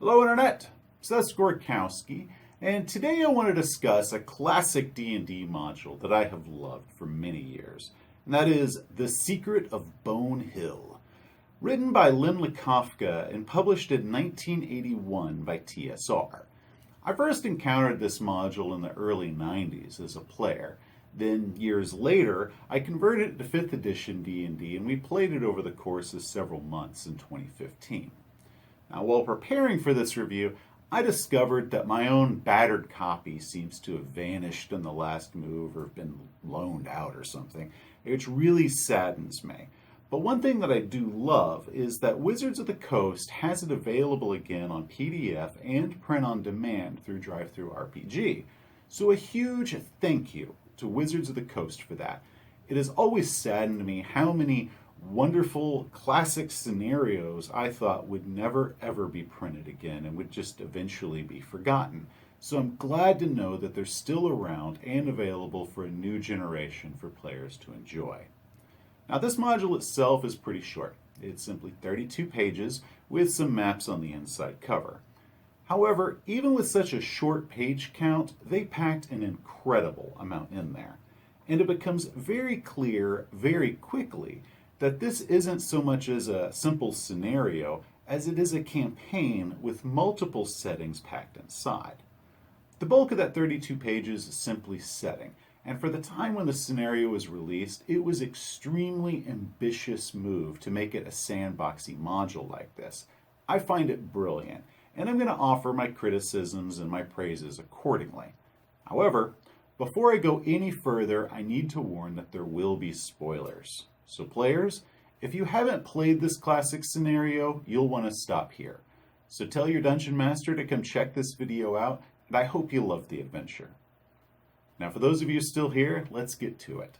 Hello Internet, Seth Gorkowski, and today I want to discuss a classic D&D module that I have loved for many years, and that is The Secret of Bone Hill. Written by Lynn Lekofka and published in 1981 by TSR. I first encountered this module in the early 90s as a player. Then, years later, I converted it to 5th edition D&D and we played it over the course of several months in 2015. Now, while preparing for this review, I discovered that my own battered copy seems to have vanished in the last move or been loaned out or something, which really saddens me. But one thing that I do love is that Wizards of the Coast has it available again on PDF and print on demand through DriveThruRPG. So a huge thank you to Wizards of the Coast for that. It has always saddened me how many wonderful classic scenarios I thought would never ever be printed again and would just eventually be forgotten. So I'm glad to know that they're still around and available for a new generation for players to enjoy. Now this module itself is pretty short. It's simply 32 pages with some maps on the inside cover. However, even with such a short page count, they packed an incredible amount in there. And it becomes very clear very quickly that this isn't so much as a simple scenario as it is a campaign with multiple settings packed inside. The bulk of that 32 pages is simply setting. And for the time when the scenario was released, it was an extremely ambitious move to make it a sandboxy module like this. I find it brilliant, and I'm going to offer my criticisms and my praises accordingly. However, before I go any further, I need to warn that there will be spoilers. So players, if you haven't played this classic scenario, you'll want to stop here. So tell your dungeon master to come check this video out, and I hope you love the adventure. Now, for those of you still here, let's get to it.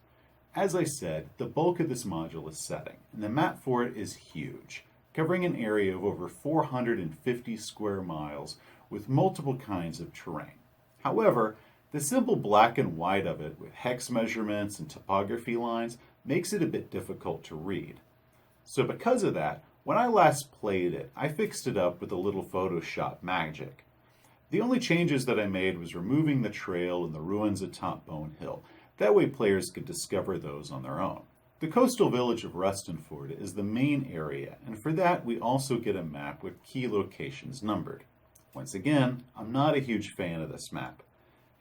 As I said, the bulk of this module is setting, and the map for it is huge, covering an area of over 450 square miles with multiple kinds of terrain. However, the simple black and white of it with hex measurements and topography lines makes it a bit difficult to read. So because of that, when I last played it, I fixed it up with a little Photoshop magic. The only changes that I made was removing the trail and the ruins atop Bone Hill. That way players could discover those on their own. The coastal village of Rustinford is the main area, and for that we also get a map with key locations numbered. Once again, I'm not a huge fan of this map.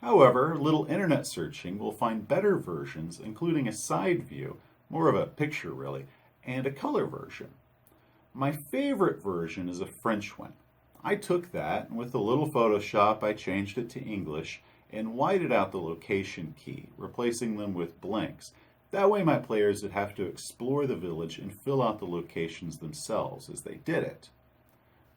However, a little internet searching will find better versions, including a side view, more of a picture really, and a color version. My favorite version is a French one. I took that, and with a little Photoshop, I changed it to English and whited out the location key, replacing them with blanks. That way my players would have to explore the village and fill out the locations themselves as they did it.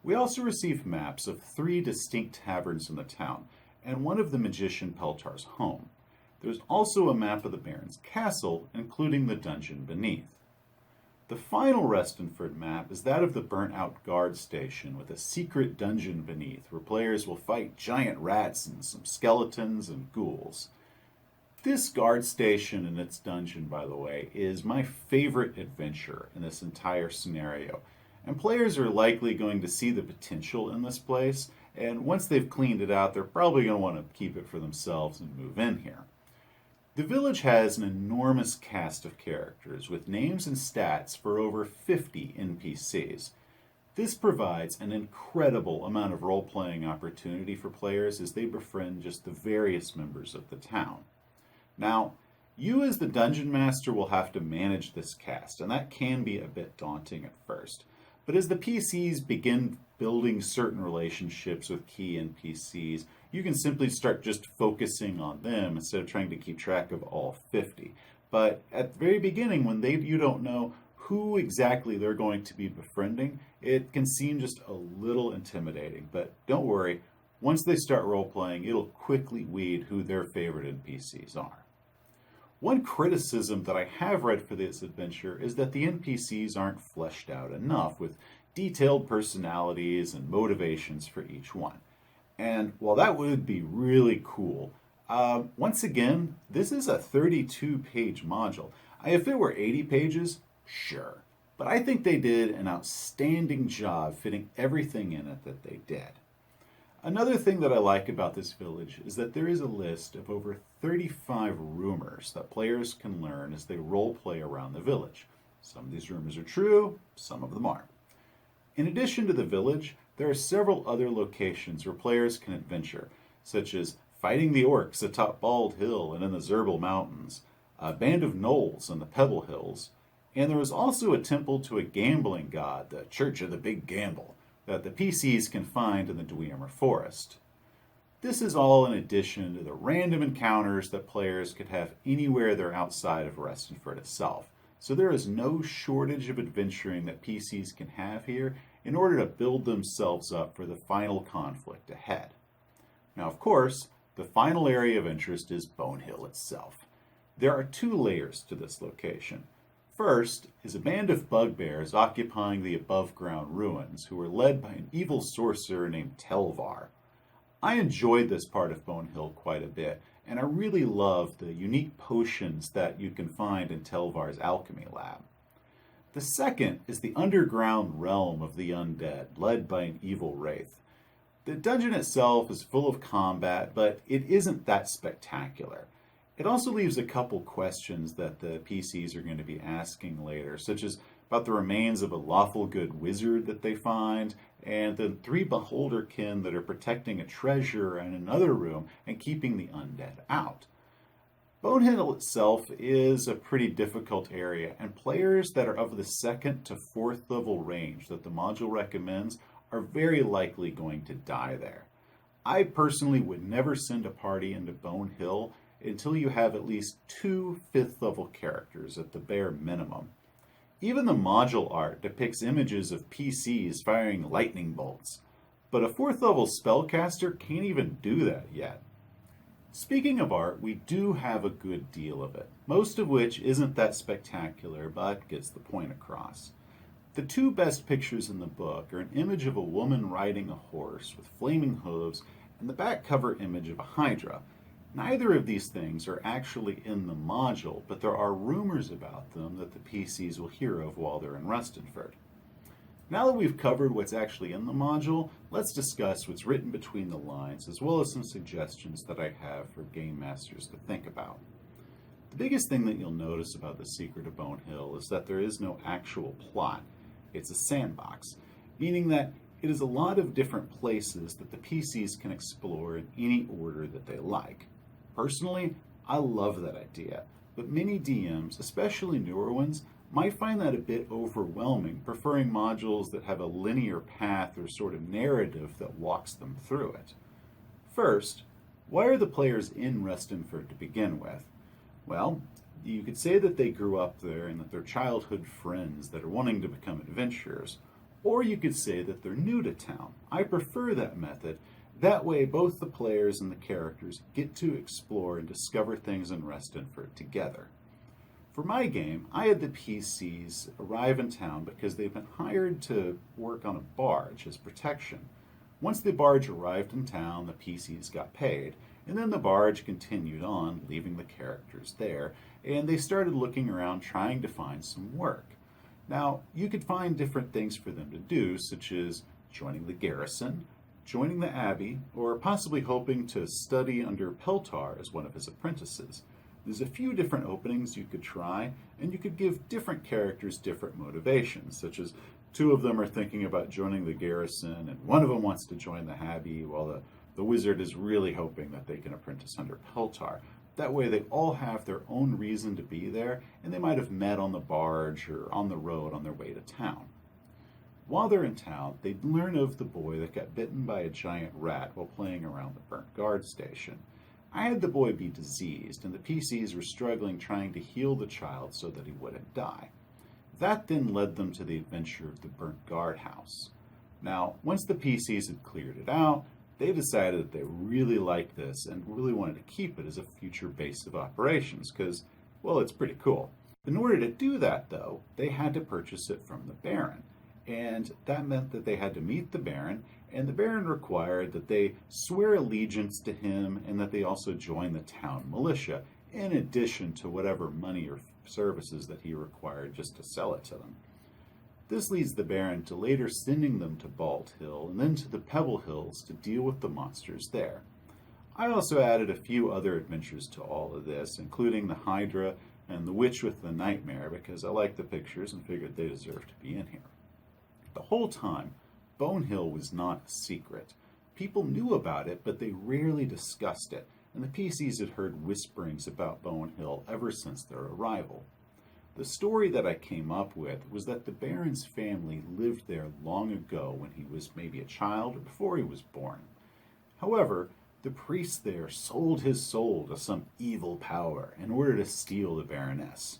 We also received maps of 3 distinct taverns in the town, and one of the magician Peltar's home. There's also a map of the Baron's castle, including the dungeon beneath. The final Restonford map is that of the burnt-out guard station with a secret dungeon beneath where players will fight giant rats and some skeletons and ghouls. This guard station and its dungeon, by the way, is my favorite adventure in this entire scenario, and players are likely going to see the potential in this place, and once they've cleaned it out, they're probably going to want to keep it for themselves and move in here. The village has an enormous cast of characters with names and stats for over 50 NPCs. This provides an incredible amount of role-playing opportunity for players as they befriend just the various members of the town. Now, you as the dungeon master will have to manage this cast, and that can be a bit daunting at first. But as the PCs begin building certain relationships with key NPCs, you can simply start just focusing on them instead of trying to keep track of all 50. But at the very beginning, when you don't know who exactly they're going to be befriending, it can seem just a little intimidating. But don't worry, once they start role-playing, it'll quickly weed who their favorite NPCs are. One criticism that I have read for this adventure is that the NPCs aren't fleshed out enough with detailed personalities and motivations for each one. And while that would be really cool, once again, this is a 32-page module. If it were 80 pages, sure. but I think they did an outstanding job fitting everything in it that they did. Another thing that I like about this village is that there is a list of over 35 rumors that players can learn as they role play around the village. Some of these rumors are true, some of them aren't. In addition to the village, there are several other locations where players can adventure, such as fighting the orcs atop Bald Hill and in the Zerbil Mountains, a band of gnolls in the Pebble Hills, and there is also a temple to a gambling god, the Church of the Big Gamble, that the PCs can find in the Dwemer Forest. This is all in addition to the random encounters that players could have anywhere they're outside of Restenford itself. So there is no shortage of adventuring that PCs can have here in order to build themselves up for the final conflict ahead. Now, of course, the final area of interest is Bone Hill itself. There are two layers to this location. First is a band of bugbears occupying the above-ground ruins who are led by an evil sorcerer named Telvar. I enjoyed this part of Bone Hill quite a bit, and I really love the unique potions that you can find in Telvar's alchemy lab. The second is the underground realm of the undead, led by an evil wraith. The dungeon itself is full of combat, but it isn't that spectacular. It also leaves a couple questions that the PCs are going to be asking later, such as about the remains of a lawful good wizard that they find, and the 3 beholderkin that are protecting a treasure in another room and keeping the undead out. Bonehill itself is a pretty difficult area, and players that are of the 2nd to 4th level range that the module recommends are very likely going to die there. I personally would never send a party into Bonehill until you have at least 2 5th level characters at the bare minimum. Even the module art depicts images of PCs firing lightning bolts, but a 4th level spellcaster can't even do that yet. Speaking of art, we do have a good deal of it, most of which isn't that spectacular but gets the point across. The 2 best pictures in the book are an image of a woman riding a horse with flaming hooves and the back cover image of a hydra. Neither of these things are actually in the module, but there are rumors about them that the PCs will hear of while they're in Restenford. Now that we've covered what's actually in the module, let's discuss what's written between the lines, as well as some suggestions that I have for game masters to think about. The biggest thing that you'll notice about The Secret of Bone Hill is that there is no actual plot. It's a sandbox, meaning that it is a lot of different places that the PCs can explore in any order that they like. Personally, I love that idea, but many DMs, especially newer ones, might find that a bit overwhelming, preferring modules that have a linear path or sort of narrative that walks them through it. First, why are the players in Restenford to begin with? Well, you could say that they grew up there and that they're childhood friends that are wanting to become adventurers, or you could say that they're new to town. I prefer that method. That way, both the players and the characters get to explore and discover things in Restenford together. For my game, I had the PCs arrive in town because they've been hired to work on a barge as protection. Once the barge arrived in town, the PCs got paid, and then the barge continued on, leaving the characters there, and they started looking around trying to find some work. Now, you could find different things for them to do, such as joining the garrison, joining the abbey, or possibly hoping to study under Peltar as one of his apprentices. There's a few different openings you could try, and you could give different characters different motivations, such as 2 of them are thinking about joining the garrison, and 1 of them wants to join the abbey, while the wizard is really hoping that they can apprentice under Peltar. That way they all have their own reason to be there, and they might have met on the barge or on the road on their way to town. While they're in town, they learn of the boy that got bitten by a giant rat while playing around the burnt guard station. I had the boy be diseased, and the PCs were struggling trying to heal the child so that he wouldn't die. That then led them to the adventure of the burnt guard house. Now, once the PCs had cleared it out, they decided that they really liked this and really wanted to keep it as a future base of operations because, well, it's pretty cool. In order to do that, though, they had to purchase it from the Baron. And that meant that they had to meet the Baron, and the Baron required that they swear allegiance to him and that they also join the town militia, in addition to whatever money or services that he required just to sell it to them. This leads the Baron to later sending them to Bald Hill and then to the Pebble Hills to deal with the monsters there. I also added a few other adventures to all of this, including the Hydra and the Witch with the Nightmare, because I liked the pictures and figured they deserved to be in here. The whole time, Bone Hill was not a secret. People knew about it, but they rarely discussed it, and the PCs had heard whisperings about Bone Hill ever since their arrival. The story that I came up with was that the Baron's family lived there long ago when he was maybe a child or before he was born. However, the priest there sold his soul to some evil power in order to steal the Baroness.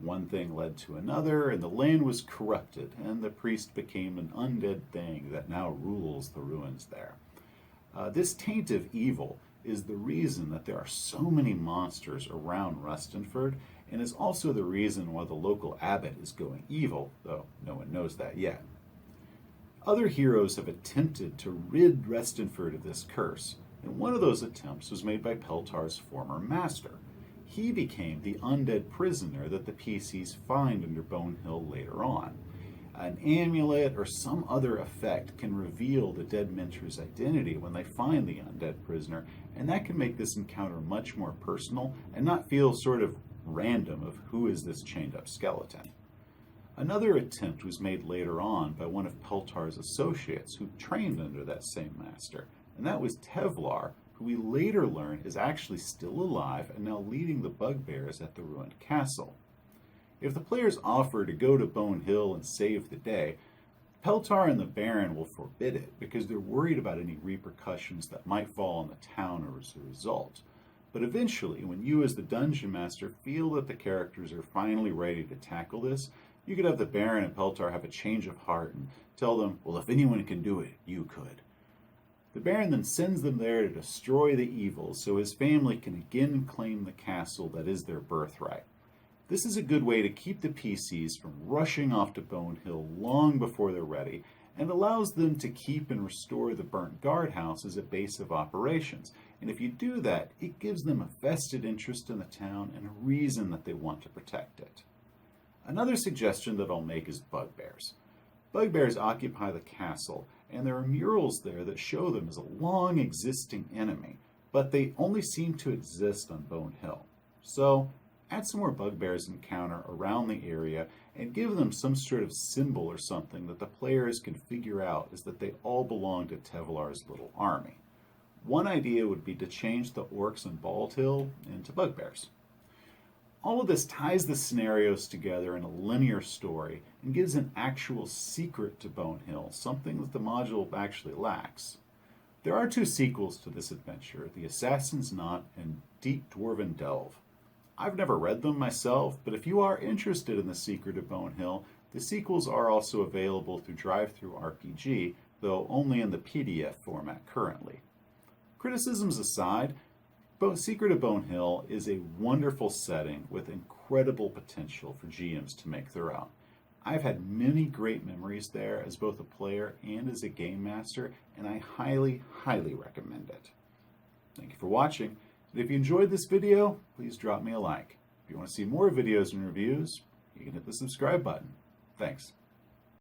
One thing led to another, and the land was corrupted, and the priest became an undead thing that now rules the ruins there. This taint of evil is the reason that there are so many monsters around Rustinford, and is also the reason why the local abbot is going evil, though no one knows that yet. Other heroes have attempted to rid Rustinford of this curse, and one of those attempts was made by Peltar's former master. He became the undead prisoner that the PCs find under Bone Hill later on. An amulet or some other effect can reveal the dead mentor's identity when they find the undead prisoner, and that can make this encounter much more personal and not feel sort of random of who is this chained up skeleton. Another attempt was made later on by one of Peltar's associates who trained under that same master, and that was Tevlar, who we later learn is actually still alive and now leading the bugbears at the ruined castle. If the players offer to go to Bone Hill and save the day, Peltar and the Baron will forbid it because they're worried about any repercussions that might fall on the town as a result. But eventually, when you as the Dungeon Master feel that the characters are finally ready to tackle this, you could have the Baron and Peltar have a change of heart and tell them, well, if anyone can do it, you could. The Baron then sends them there to destroy the evil so his family can again claim the castle that is their birthright. This is a good way to keep the PCs from rushing off to Bone Hill long before they're ready, and allows them to keep and restore the burnt guardhouse as a base of operations. And if you do that, it gives them a vested interest in the town and a reason that they want to protect it. Another suggestion that I'll make is bugbears. Bugbears occupy the castle, and there are murals there that show them as a long existing enemy, but they only seem to exist on Bone Hill. So, add some more bugbears encounter around the area and give them some sort of symbol or something that the players can figure out is that they all belong to Tevlar's little army. One idea would be to change the orcs on Bald Hill into bugbears. All of this ties the scenarios together in a linear story and gives an actual secret to Bone Hill, something that the module actually lacks. There are two sequels to this adventure, The Assassin's Knot and Deep Dwarven Delve. I've never read them myself, but if you are interested in the secret of Bone Hill, the sequels are also available through DriveThruRPG, though only in the PDF format currently. Criticisms aside, Secret of Bone Hill is a wonderful setting with incredible potential for GMs to make their own. I've had many great memories there as both a player and as a game master, and I highly, highly recommend it. Thank you for watching. And if you enjoyed this video, please drop me a like. If you want to see more videos and reviews, you can hit the subscribe button. Thanks.